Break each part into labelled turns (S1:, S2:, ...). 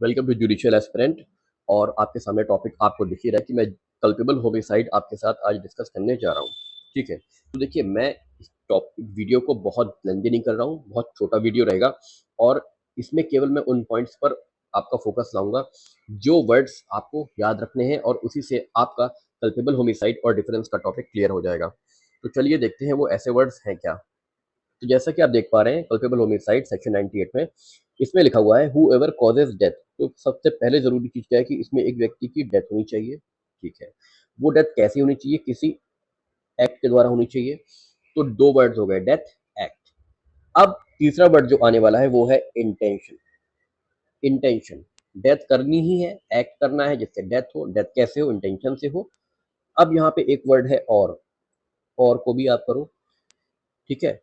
S1: Welcome to judicial aspirant. और आपके सामने टॉपिक आपको दिख ही रहा है कि मैं कल्पेबल होमिसाइड आपके साथ आज डिस्कस करने जा रहा हूँ। ठीक है, तो देखिए मैं इस टॉपिक वीडियो को बहुत लेंदी नहीं कर रहा हूँ, बहुत छोटा वीडियो रहेगा और इसमें केवल मैं उन पॉइंट्स पर आपका फोकस लाऊंगा जो वर्ड्स आपको याद रखने हैं और उसी से आपका कल्पेबल होमिसाइड और डिफरेंस का टॉपिक क्लियर हो जाएगा। तो चलिए देखते हैं वो ऐसे वर्ड्स हैं क्या। तो जैसा कि आप देख पा रहे हैं कल्पेबल होमिसाइड सेक्शन 98 में इसमें लिखा हुआ है हु एवर कॉजेज डेथ। तो सबसे पहले जरूरी चीज क्या है कि इसमें एक व्यक्ति की डेथ होनी चाहिए। ठीक है, वो डेथ कैसी होनी चाहिए, किसी एक्ट के द्वारा होनी चाहिए। तो दो वर्ड्स हो गए, डेथ, एक्ट। अब तीसरा वर्ड जो आने वाला है वो है इंटेंशन। इंटेंशन, डेथ करनी ही है, एक्ट करना है जिससे डेथ हो। डेथ कैसे हो, इंटेंशन से हो। अब यहाँ पे एक वर्ड है और को भी आप करो। ठीक है,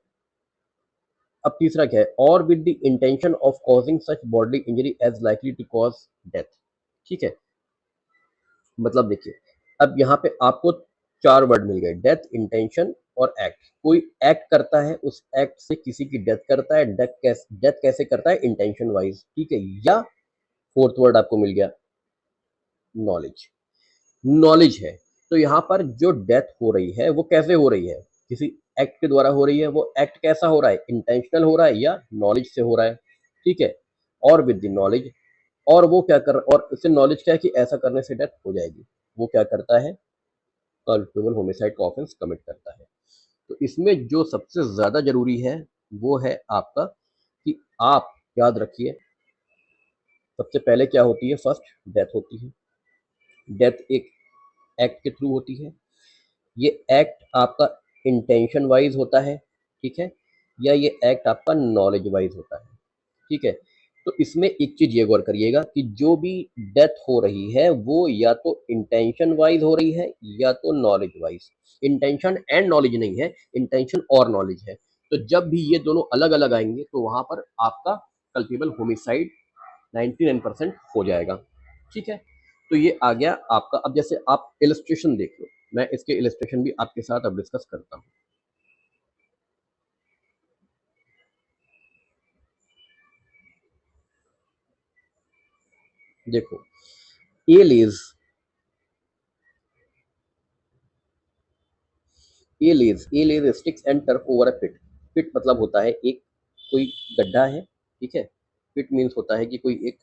S1: अब तीसरा क्या है, और with the intention of causing such bodily injury as likely to cause death. ठीक है, मतलब देखिए अब यहाँ पे आपको चार वर्ड मिल गए, डेथ, इंटेंशन और एक्ट। कोई एक्ट करता है, उस एक्ट से किसी की डेथ करता है। डेथ कैसे करता है, इंटेंशन वाइज। ठीक है, या फोर्थ वर्ड आपको मिल गया, नॉलेज। नॉलेज है, तो यहाँ पर जो डेथ हो रही है वो कैसे हो रही है, किसी एक्ट के द्वारा हो रही है। वो एक्ट कैसा हो रहा है, इंटेंशनल हो रहा है या नॉलेज से हो रहा है। ठीक है, और विद द नॉलेज, और वो क्या कर, और इससे नॉलेज क्या है कि ऐसा करने से डेथ हो जाएगी। वो क्या करता है, कल्पेबल होमिसाइड का ऑफेंस कमिट करता है। तो इसमें जो सबसे ज्यादा जरूरी है वो है आपका कि आप याद रखिए सबसे पहले क्या होती है, फर्स्ट डेथ होती है। डेथ एक एक्ट के थ्रू होती है। ये एक्ट आपका इंटेंशन वाइज होता है। ठीक है, या ये एक्ट आपका नॉलेज वाइज होता है। ठीक है, तो इसमें एक चीज ये गौर करिएगा कि जो भी डेथ हो रही है वो या तो इंटेंशन वाइज हो रही है या तो knowledge wise. Intention and knowledge नहीं है, इंटेंशन और नॉलेज है। तो जब भी ये दोनों अलग अलग आएंगे तो वहां पर आपका कल्पेबल होमिसाइड 99% हो जाएगा। ठीक है, तो ये आ गया आपका। अब जैसे आप इलस्ट्रेशन देख लो, मैं इसके इलस्ट्रेशन भी आपके साथ अब डिस्कस करता हूँ। देखो, A lays, A lays sticks and turf over a pit. Pit मतलब होता है एक कोई गड्ढा है। ठीक है, पिट मीन्स होता है कि कोई एक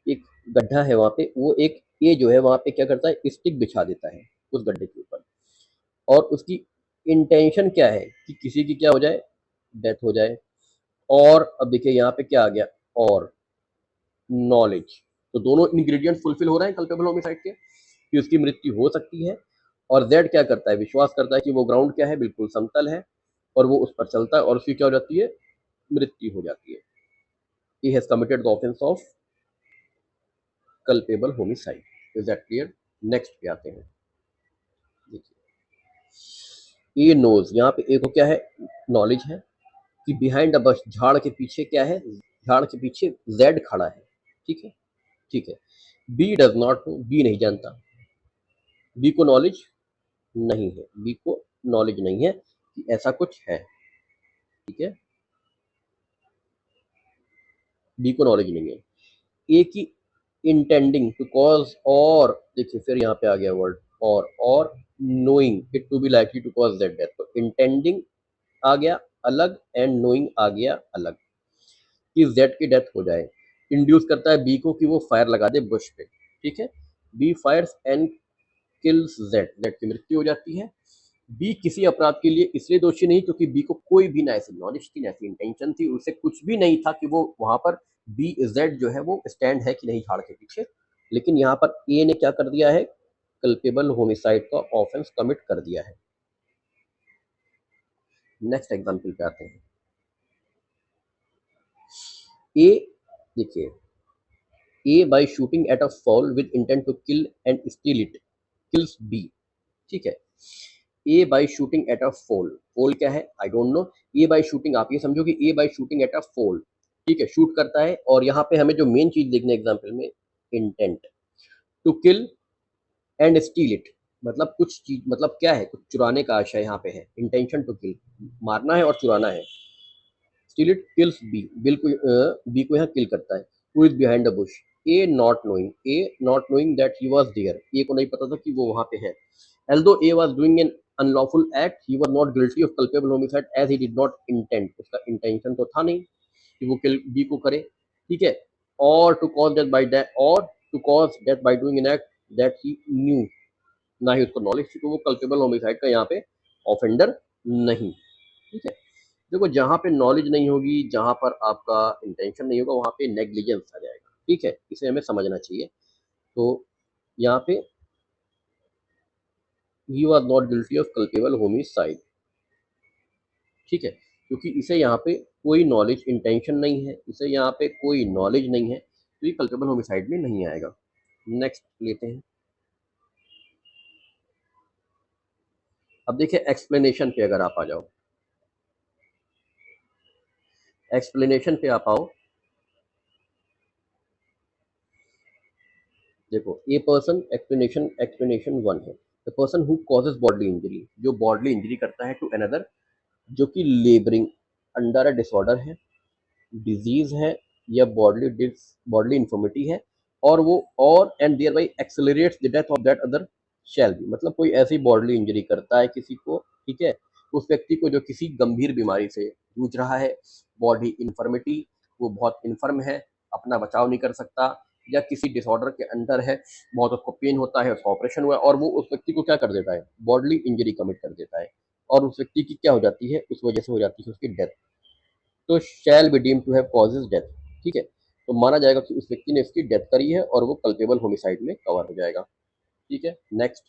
S1: एक गड्ढा है वहां पे, वो एक ए जो है वहां पे क्या करता है, स्टिक बिछा देता है उस गड्ढे के ऊपर। और उसकी इंटेंशन क्या है कि किसी की क्या हो जाए, डेथ हो जाए। और अब देखिए यहाँ पे क्या आ गया, और नॉलेज। तो दोनों इंग्रेडिएंट फुलफिल हो रहे हैं कल्पेबल होमिसाइड के कि उसकी मृत्यु हो सकती है। और जेड क्या करता है, विश्वास करता है कि वो ग्राउंड क्या है, बिल्कुल समतल है और वो उस पर चलता है और उसकी क्या हो जाती है, मृत्यु हो जाती है। He has committed the offence of culpable homicide. Is that clear? Next पे आते हैं। देखिए, ए नोज, यहाँ पे ए को क्या है, नॉलेज है कि बिहाइंड अ बश, झाड़ के पीछे क्या है, झाड़ के पीछे जेड खड़ा है। ठीक है, ठीक है। B does not know, B नहीं जानता, बी को नॉलेज नहीं है, बी को नॉलेज नहीं है कि ऐसा कुछ है। ठीक है, बी को नॉलेज नहीं है। ए की इंटेंडिंग टू कॉज, और देखिए फिर यहाँ पे आ गया वर्ड और knowing it to be likely to cause that death. तो इंटेंडिंग आ गया अलग एंड नोइंग आ गया अलग, कि जेड की डेथ हो जाए। इंड्यूस करता है बी को कि वो फायर लगा दे बुश पे। ठीक है, B fires and kills Z, Z की मृत्यु हो जाती है। बी किसी अपराध के लिए इसलिए दोषी नहीं क्योंकि बी को कोई भी ना ऐसी नॉलेज थी ना ऐसी इंटेंशन थी, उसे कुछ भी नहीं था कि वो वहां पर बी जेड जो है वो स्टैंड है कि नहीं झाड़ के पीछे। लेकिन यहाँ पर ए ने क्या कर दिया है, कल्पेबल होमिसाइड का ऑफेंस कमिट कर दिया है। नेक्स्ट एग्जांपल पे आते हैं। ए, देखिए, A by shooting at a fowl with intent to kill and steal it kills B. ठीक है, A by shooting at a fowl, fowl क्या है I don't know. A by shooting आप ये समझो कि A by shooting at a fowl. ठीक है, शूट करता है और यहाँ पे हमें जो मेन चीज देखने एग्जाम्पल में, intent to kill and steal it, मतलब कुछ चीज, मतलब क्या है, कुछ चुराने का आशय यहाँ पे है। इंटेंशन टू किल, मारना है और चुराना है। Steal it kills B, bill को बी को यहाँ किल करता है। Who is behind the bush, A not knowing that he was there, A को नहीं पता था कि वो वहां पे है। although A was doing an unlawful act he was not guilty of culpable homicide as he did not intend, उसका इंटेंशन तो था नहीं कि वो किल बी को करे, ठीक है। और to cause death by death, और to cause death by doing an act that he knew, ना ही उसको नॉलेज थी, तो वो कल्पेबल होमिसाइड का यहाँ पे ऑफेंडर नहीं, ठीक है। देखो जहाँ पे नॉलेज नहीं होगी, जहाँ पर आपका इंटेंशन नहीं होगा, वहाँ पे नेग्लिजेंस आ जाएगा, ठीक है, इसे हमें समझना चाहिए। तो यहाँ पे he was not guilty of culpable homicide, ठीक है, क्योंकि इसे यहाँ पे कोई नॉलेज इंटेंशन नहीं है, इसे यहाँ पे कोई नॉलेज नहीं है, तो ये कल्पेबल होमिसाइड में नहीं आएगा। नेक्स्ट लेते हैं। अब देखिए एक्सप्लेनेशन पे अगर आप आ जाओ, एक्सप्लेनेशन पे आप आओ, देखो A person, explanation explanation one है, the person who causes bodily injury, जो बॉडली इंजरी करता है टू अनदर, जो कि लेबरिंग अंडर अ डिसऑर्डर है, डिजीज है, या बॉडली इन्फॉर्मिटी है, और वो और and thereby accelerates the death of that other shall be, मतलब कोई ऐसी बॉडली इंजरी करता है किसी को, ठीक है, उस व्यक्ति को जो किसी गंभीर बीमारी से जूझ रहा है, बॉडी इन्फर्मिटी, वो बहुत इन्फर्म है, अपना बचाव नहीं कर सकता, या किसी डिसऑर्डर के अंदर है, बहुत उसको पेन होता है, उसका ऑपरेशन हुआ है, और वो उस व्यक्ति को क्या कर देता है, बॉडली इंजरी कमिट कर देता है, और उस व्यक्ति की क्या हो जाती है, उस वजह से हो जाती है उसकी डेथ, तो shall be deem to have causes death, ठीक है, तो माना जाएगा कि उस व्यक्ति ने इसकी डेथ करी है और वो कल्पेबल होमिसाइड में कवर हो जाएगा, ठीक है। Next,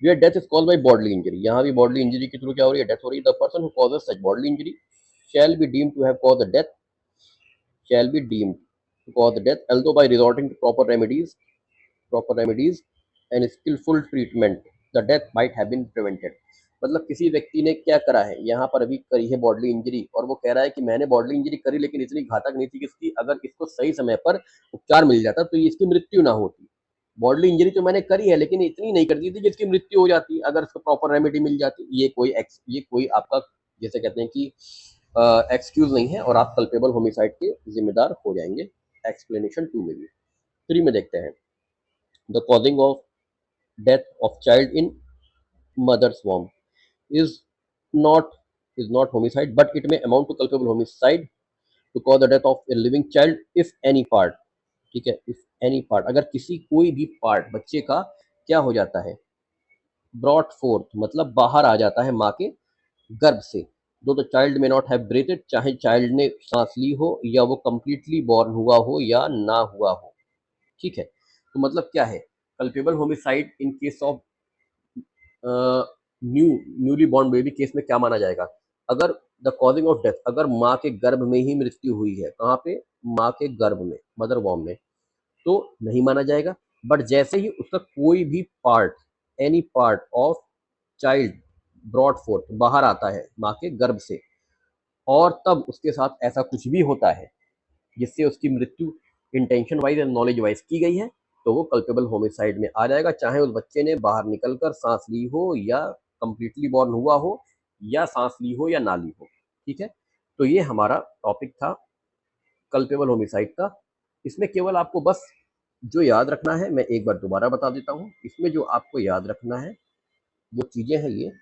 S1: where death is called by bodily injury, यहाँ भी बॉडली इंजरी के थ्रू क्या हो रही है, डेथ हो रही है, the person who causes such bodily injury shall be deem to have cause the death, shall be deemed to cause the death, although by resorting to proper remedies and skillful treatment, the death might have been prevented। मतलब किसी व्यक्ति ने क्या करा है, यहाँ पर अभी करी है बॉडली इंजरी, और वो कह रहा है कि मैंने बॉडली इंजरी करी लेकिन इतनी घातक नहीं थी कि इसकी अगर इसको सही समय पर उपचार मिल जाता तो ये इसकी मृत्यु ना होती। बॉडली इंजरी तो मैंने करी है लेकिन इतनी नहीं कर दी थी जिसकी मृत्यु हो जाती, अगर इसको प्रॉपर रेमेडी मिल जाती। ये कोई आपका जैसे कहते हैं कि एक्सक्यूज नहीं है, और आप कल्पेबल होमिसाइड के जिम्मेदार हो जाएंगे। एक्सप्लेनेशन टू में भी, थ्री में देखते हैं, the causing of death of child in mother's वॉर्म is not homicide, but it may amount to culpable homicide to cause the death of a living child if any part, ठीक है, if any part, अगर किसी कोई भी part बच्चे का क्या हो जाता है, ब्रॉट फोर्थ, मतलब बाहर आ जाता है माँ के गर्भ से, दो द चाइल्ड में नॉट हैव ब्रेथेड, चाहे चाइल्ड ने सांस ली हो या वो कंप्लीटली बॉर्न हुआ हो या ना हुआ हो, ठीक है। तो मतलब क्या है, culpable homicide in case of newly born baby case में क्या माना जाएगा, अगर द कॉजिंग ऑफ डेथ, अगर माँ के गर्भ में ही मृत्यु हुई है, कहाँ पे, माँ के गर्भ में, मदर वॉर्म में, तो नहीं माना जाएगा। बट जैसे ही उसका कोई भी part, any part of child brought forth, बाहर आता है माँ के गर्भ से, और तब उसके साथ ऐसा कुछ भी होता है जिससे उसकी मृत्यु इंटेंशन वाइज या नॉलेज वाइज की गई है, तो वो कल्पेबल होमिसाइड में आ जाएगा, चाहे उस बच्चे ने बाहर निकलकर सांस ली हो या कंप्लीटली बॉर्न हुआ हो, या सांस ली हो या ना ली हो, ठीक है। तो ये हमारा टॉपिक था कल्पेबल होमिसाइड का। इसमें केवल आपको बस जो याद रखना है, मैं एक बार दोबारा बता देता हूँ, इसमें जो आपको याद रखना है वो चीजें हैं ये,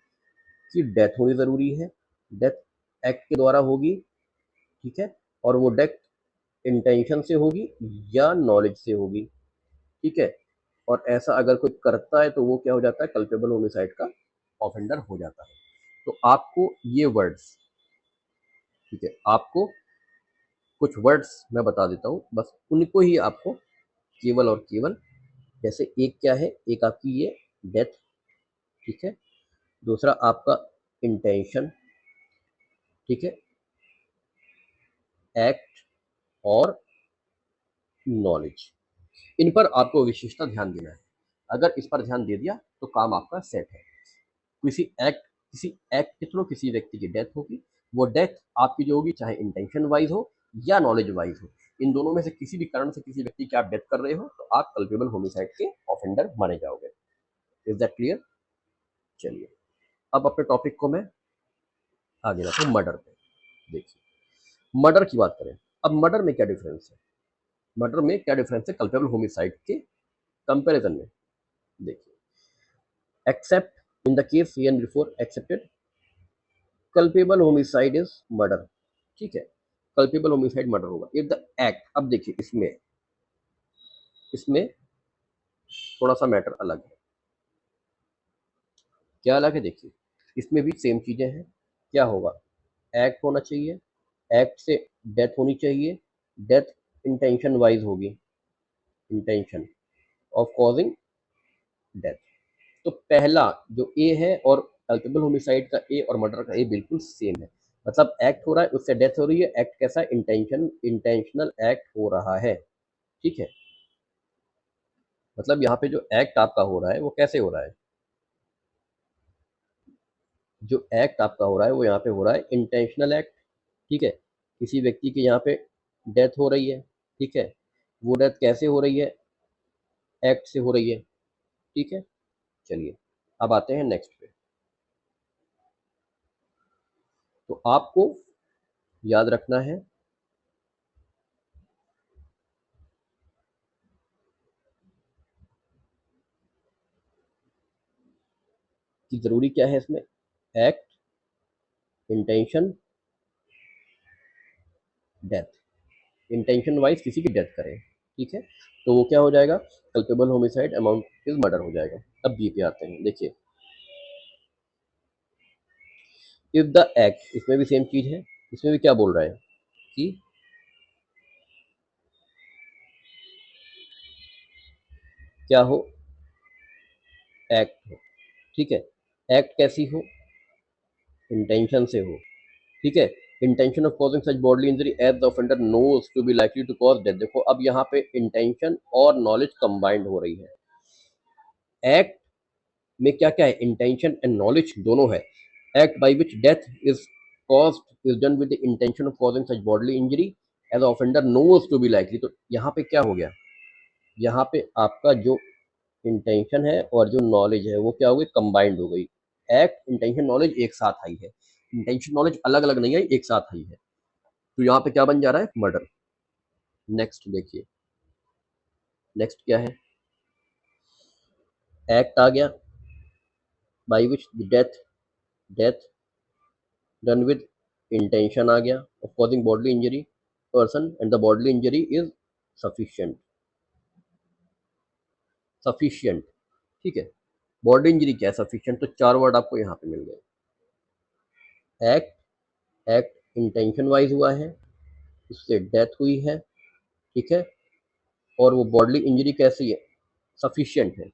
S1: कि डेथ होनी जरूरी है, डेथ एक्ट के द्वारा होगी, ठीक है, और वो डेथ इंटेंशन से होगी या नॉलेज से होगी, ठीक है, और ऐसा अगर कोई करता है तो वो क्या हो जाता है, कल्पेबल होमिसाइड का ऑफेंडर हो जाता है। तो आपको ये वर्ड्स, ठीक है, आपको कुछ वर्ड्स मैं बता देता हूँ, बस उनको ही आपको केवल और केवल, जैसे एक क्या है, एक आपकी ये डेथ, ठीक है, दूसरा आपका इंटेंशन, ठीक है, एक्ट और नॉलेज, इन पर आपको विशेषता ध्यान देना है। अगर इस पर ध्यान दे दिया तो काम आपका सेट है। किसी एक्ट के थ्रू किसी व्यक्ति की डेथ होगी, वो डेथ आपकी जो होगी चाहे इंटेंशन वाइज हो या नॉलेज वाइज हो, इन दोनों में से किसी भी कारण से किसी व्यक्ति की आप डेथ कर रहे हो तो आप कल्पेबल होमिसाइड के ऑफेंडर माने जाओगे। Is that clear? चलिए अब अपने टॉपिक को मैं आगे रखता हूँ, मर्डर पे। देखिए मर्डर की बात करें, अब मर्डर में क्या डिफरेंस है, मर्डर में क्या डिफरेंस है कल्पेबल होमिसाइड के कंपैरिजन में? देखिए, except in the case C and before excepted, culpable homicide is murder, ठीक है, कल्पेबल होमिसाइड मर्डर होगा इफ द एक्ट। अब देखिए इसमें इसमें थोड़ा सा मैटर अलग है। क्या अलग है? देखिए, इसमें भी सेम चीजें हैं। क्या होगा? एक्ट होना चाहिए, एक्ट से डेथ होनी चाहिए, डेथ इंटेंशन वाइज होगी, इंटेंशन ऑफ कॉजिंग डेथ। तो पहला जो ए है और कल्पेबल होमिसाइड का ए और मर्डर का ए बिल्कुल सेम है। मतलब एक्ट हो रहा है, उससे डेथ हो रही है, एक्ट कैसा है? इंटेंशनल एक्ट हो रहा है, ठीक है। मतलब यहाँ पे जो एक्ट आपका हो रहा है वो कैसे हो रहा है? जो एक्ट आपका हो रहा है वो यहाँ पे हो रहा है इंटेंशनल एक्ट, ठीक है। किसी व्यक्ति की यहाँ पे डेथ हो रही है, ठीक है। वो डेथ कैसे हो रही है? एक्ट से हो रही है, ठीक है। चलिए, अब आते हैं नेक्स्ट पे। तो आपको याद रखना है कि जरूरी क्या है इसमें? Act, intention, death. Intention wise किसी की डेथ करें, ठीक है, तो वो क्या हो जाएगा? Culpable homicide amount is murder हो जाएगा। अब बी पे आते हैं। देखिए, इफ द एक्ट, इसमें भी सेम चीज है। इसमें भी क्या बोल रहा है कि क्या हो? एक्ट हो, ठीक है। एक्ट कैसी हो? इंटेंशन से हो, ठीक है। Intention of causing such bodily injury as the offender knows to be likely to cause death. देखो, अब यहाँ पे इंटेंशन और नॉलेज कंबाइंड हो रही है। एक्ट में क्या क्या है? इंटेंशन एंड नॉलेज दोनों है। Act by which death is caused is done with the intention of causing such bodily injury as offender knows to be likely. तो यहाँ पे क्या हो गया? यहाँ पे आपका जो इंटेंशन है और जो नॉलेज है वो क्या हो गई? कंबाइंड हो गई। एक्ट, इंटेंशन, नॉलेज एक साथ आई है। इंटेंशन नॉलेज अलग अलग नहीं आई, एक साथ आई है। तो यहाँ पे क्या बन जा रहा है? मर्डर। नेक्स्ट देखिए, नेक्स्ट क्या है? एक्ट आ गया by which death, death done with intention आ गया of causing bodily injury person and the bodily injury is sufficient, sufficient, ठीक है। बॉडी इंजरी क्या है? सफिशिएंट। तो चार वर्ड आपको यहाँ पे मिल गए। एक्ट, एक्ट इंटेंशन वाइज हुआ है, उससे डेथ हुई है, ठीक है। और वो बॉडली इंजरी कैसी है? सफिशिएंट है।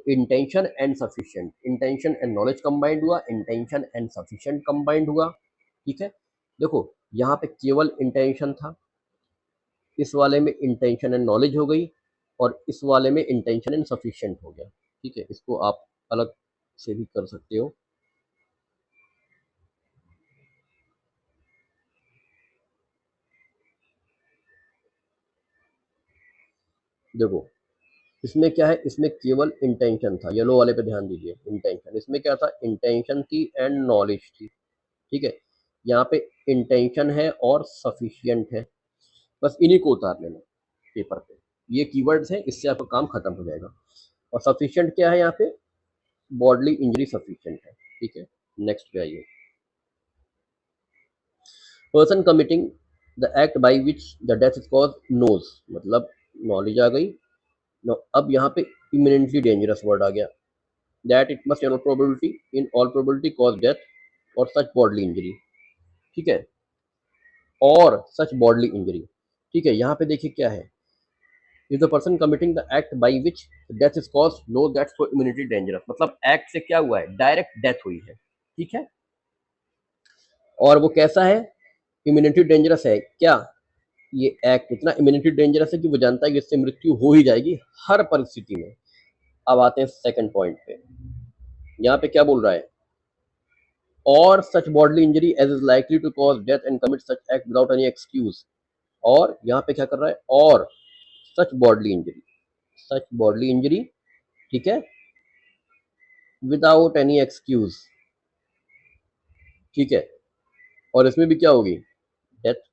S1: Intention and sufficient, intention and knowledge combined हुआ, इंटेंशन एंड सफिशिएंट कंबाइंड हुआ, ठीक है। देखो, यहाँ पे केवल इंटेंशन था, इस वाले में इंटेंशन एंड नॉलेज हो गई, और इस वाले में इंटेंशन एंड सफिशिएंट हो गया, ठीक है। इसको आप अलग से भी कर सकते हो। देखो, इसमें क्या है? इसमें केवल इंटेंशन था। येलो वाले पे ध्यान दीजिए, इंटेंशन। इसमें क्या था? इंटेंशन थी एंड नॉलेज थी, ठीक है। यहाँ पे इंटेंशन है और सफिशिएंट है। बस इन्हीं को उतार लेना पेपर पे। ये कीवर्ड्स हैं, इससे आपका काम खत्म हो जाएगा। और सफिशिएंट क्या है यहाँ पे? बॉडली इंजरी सफिशिएंट है, ठीक है। नेक्स्ट पे आइए। Person committing the act by which the death is cause knows, मतलब नॉलेज आ गई। अब यहाँ पे इमिनेंटली डेंजरस वर्ड आ गया, that it must in all probability cause death और सच बॉडली इंजरी, ठीक है। और सच बॉडली इंजरी, ठीक है। यहाँ पे देखिए क्या है? Is the person committing the act by which death is cause know that for immunity dangerous, मतलब एक्ट से क्या हुआ है? डायरेक्ट डेथ हुई है, ठीक है। और वो कैसा है? इम्यूनिटी डेंजरस है क्या? ये एक्ट इतना इम्यूनिटी डेंजरस है कि वो जानता है कि इससे मृत्यु हो ही जाएगी हर परिस्थिति में। अब आते हैं सेकंड पॉइंट पे। यहाँ पे क्या बोल रहा है? और such bodily injury as is likely to cause death and commit such act without any excuse. और यहाँ पे क्या कर रहा है? और such bodily injury, such bodily injury, ठीक है, विदाउट एनी एक्सक्यूज, ठीक है। और इसमें भी क्या होगी? डेथ।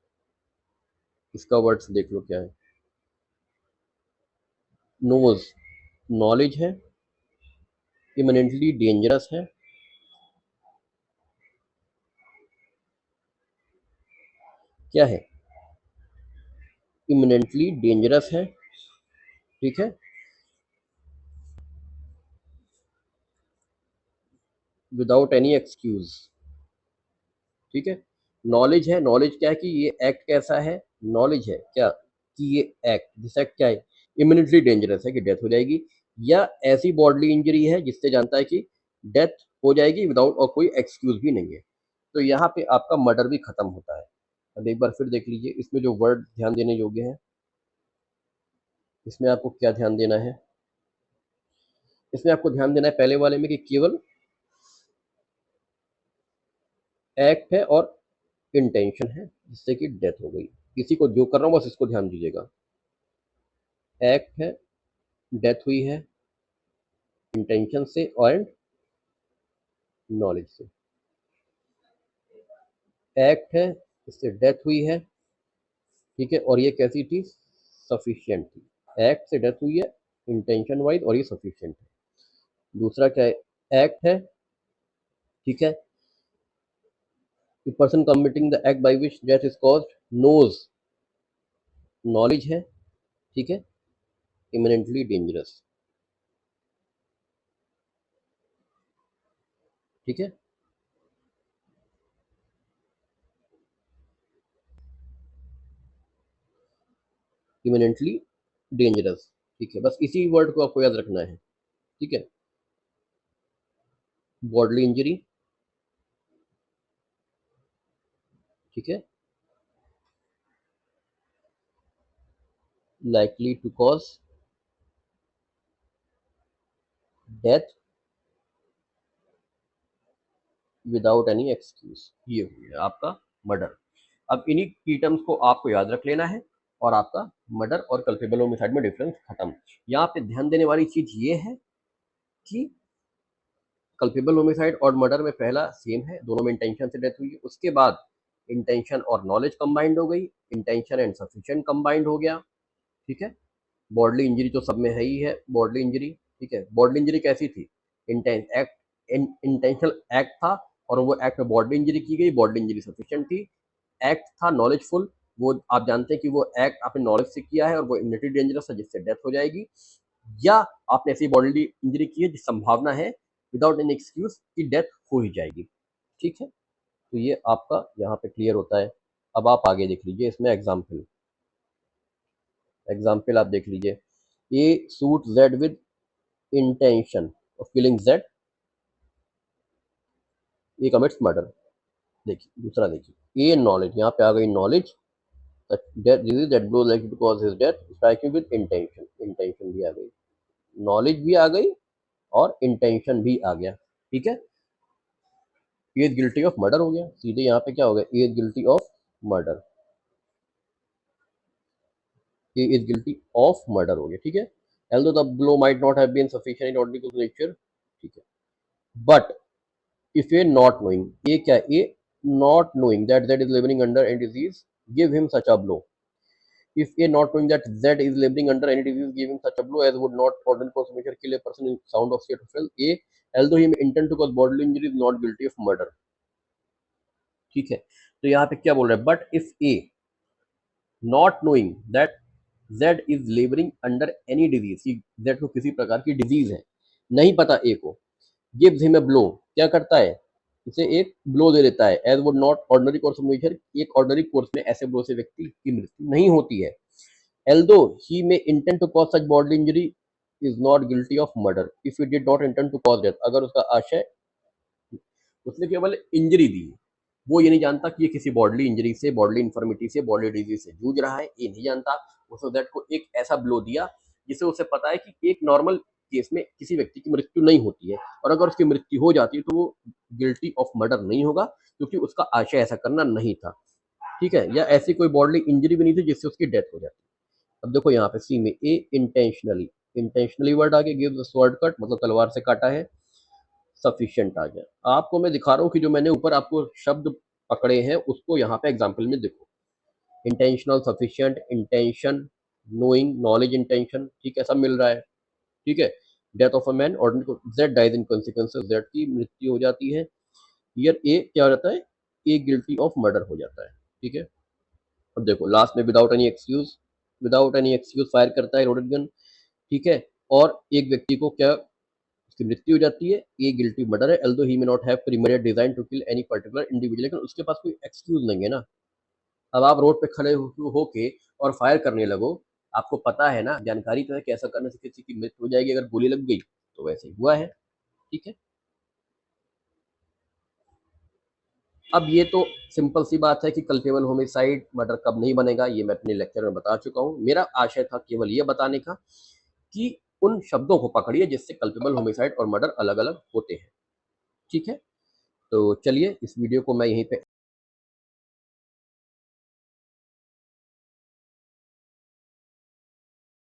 S1: इसका वर्ड्स देख लो क्या है? नोज नॉलेज है, इमिनेंटली डेंजरस है, क्या है, इमिनेंटली डेंजरस है, ठीक है, विदाउट एनी एक्सक्यूज, ठीक है। नॉलेज है, नॉलेज क्या है कि ये एक्ट कैसा है, नॉलेज है क्या कि ये एक्ट, दिस एक्ट क्या है, इमिनेंटली डेंजरस है कि डेथ हो जाएगी, या ऐसी बॉडली इंजरी है जिससे जानता है कि डेथ हो जाएगी विदाउट और कोई एक्सक्यूज भी नहीं है। तो यहाँ पे आपका मर्डर भी खत्म होता है। अब एक बार फिर देख लीजिए, इसमें जो वर्ड ध्यान देने योग्य है, इसमें आपको क्या ध्यान देना है, इसमें आपको ध्यान देना है पहले वाले में कि केवल एक्ट है और इंटेंशन है जिससे कि डेथ हो गई। किसी को जो कर रहा हूँ बस इसको ध्यान दीजिएगा, एक्ट है, डेथ हुई है इंटेंशन से और नॉलेज से, एक्ट है, इससे डेथ हुई है, ठीक है, और ये कैसी थी, सफिशिएंट थी, एक्ट से डेथ हुई है इंटेंशन वाइज और ये सफिशिएंट है। दूसरा क्या है, एक्ट है, ठीक है, the person committing the act by which death is caused knows knowledge है, ठीक है, इमिनेंटली डेंजरस, ठीक है, इमिनेंटली डेंजरस, ठीक है, बस इसी वर्ड को आपको याद रखना है, ठीक है। बॉडली इंजरी, ठीक है, likely to cause death without any excuse, ये हो गया आपका मर्डर। अब इन्हीं की टर्म्स को आपको याद रख लेना है और आपका मर्डर और कल्पेबल होमिसाइड में डिफरेंस खत्म। यहाँ पे ध्यान देने वाली चीज ये है कि कल्पेबल होमिसाइड और मर्डर में पहला सेम है, दोनों में इंटेंशन से डेथ हुई है, उसके बाद इंटेंशन और नॉलेज कंबाइंड हो गई, इंटेंशन एंड सफिशिएंट कंबाइंड हो गया, ठीक है। बॉडली इंजरी तो सब में है ही है, बॉडली इंजरी, ठीक है। बॉडली इंजरी कैसी थी, इंटेंशनल एक्ट था और वो एक्ट में बॉडली इंजरी की गई, बॉडली इंजरी सफिशिएंट थी। एक्ट था नॉलेजफुल, वो आप जानते हैं कि वो एक्ट आपने नॉलेज से किया है और वो इम्यूनिटी डेंजरस है जिससे डेथ हो जाएगी, या आपने ऐसी बॉडली इंजरी की है जिस संभावना है विदाउट एनी एक्सक्यूज कि डेथ हो ही जाएगी, ठीक है। तो ये आपका यहाँ पे क्लियर होता है। अब आप आगे देख लीजिए, इसमें एग्जाम्पल एग्जाम्पल आप देख लीजिए, ए suit Z with intention of killing Z, A commits murder. देखिए दूसरा, देखिए ए नॉलेज, यहाँ पे आ गई knowledge, disease that blows like to cause his death, striking with intention, intention भी आ गई, नॉलेज भी आ गई और इंटेंशन भी आ गया, ठीक है। he is guilty of murder हो गया, सीधे यहाँ पे क्या हो गया, he is guilty of murder, he is guilty of murder हो गया, ठीक है। although the blow might not have been sufficient in order to nature, ठीक है, but if a not knowing, a क्या, a not knowing that that is living under any disease give him such a blow, if a not knowing that Z is laboring under any disease giving such a blow as would not ordinary cause of nature kill a person in sound of state of health, A although he may intend to cause bodily injury is not guilty of murder, ठीक है। तो यहाँ पे क्या बोल रहा है, but if A not knowing that Z is labouring under any disease, Z को किसी प्रकार की डिजीज है, नहीं पता ए को, गिव्स हिम ए ब्लो, क्या करता है, इसे एक ब्लो दे देता है, as would not ordinary course of nature, एक ऑर्डिनरी कोर्स में ऐसे ब्लो से व्यक्ति की मृत्यु नहीं होती है, although he may intend to cause such bodily injury is not guilty of murder if he did not intend to cause death, अगर उसका आशय, उसने केवल इंजरी दी, वो ये नहीं जानता कि ये किसी बॉडली इंजरी से, बॉडली इन्फॉर्मिटी से, बॉडली डिजीज से जूझ रहा है, ये नहीं जानता, उसने दैट को एक ऐसा ब्लो दिया जिससे उसे पता है कि एक नॉर्मल केस में किसी व्यक्ति की मृत्यु नहीं होती है, और अगर उसकी मृत्यु हो जाती है तो वो गिल्टी ऑफ मर्डर नहीं होगा क्योंकि उसका आशय ऐसा करना नहीं था, ठीक है, या ऐसी कोई बॉडली इंजरी भी नहीं थी जिससे उसकी डेथ हो जाती। अब देखो यहाँ पे सी में, ए इंटेंशनली, इंटेंशनली वर्ड आगे, गिव द स्वॉर्ड कट मतलब तलवार से काटा है, सफिशिएंट आ गया। आपको मैं दिखा रहा हूँ कि जो मैंने ऊपर आपको शब्द पकड़े हैं उसको यहाँ पे एग्जाम्पल में देखो, intentional, sufficient, intention, knowing, knowledge, intention, ठीक है, सब मिल रहा है, ठीक है। Death of a man ordinary Z dies in consequence of Z की मृत्यु हो जाती है। ईयर ए क्या हो जाता है, ए गिल्टी ऑफ मर्डर हो जाता है, ठीक है। अब देखो लास्ट में विदाउट एनी एक्सक्यूज फायर करता है लोडेड गन, ठीक है। और एक व्यक्ति को क्या उसकी मृत्यु हो जाती है, ये गिल्टी मर्डर है, although he may not have premeditated design to kill any particular individual, लेकिन उसके पास कोई एक्सक्यूज नहीं है ना। अब आप रोड पे खड़े होके और फायर करने लगो, आपको पता है ना, जानकारी तो है कि ऐसा करने से किसी की मृत्यु हो जाएगी, अगर गोली लग गई तो वैसे ही हुआ है, ठीक है। अब ये तो सिंपल सी बात है कि कल्पेबल होमिसाइड मर्डर कब नहीं बनेगा, ये मैं अपने लेक्चर में बता चुका हूँ। मेरा आशय था केवल ये बताने का कि उन शब्दों को पकड़िए जिससे कल्पेबल होमिसाइड और मर्डर अलग अलग होते हैं, ठीक है। तो चलिए इस वीडियो को मैं यहीं पे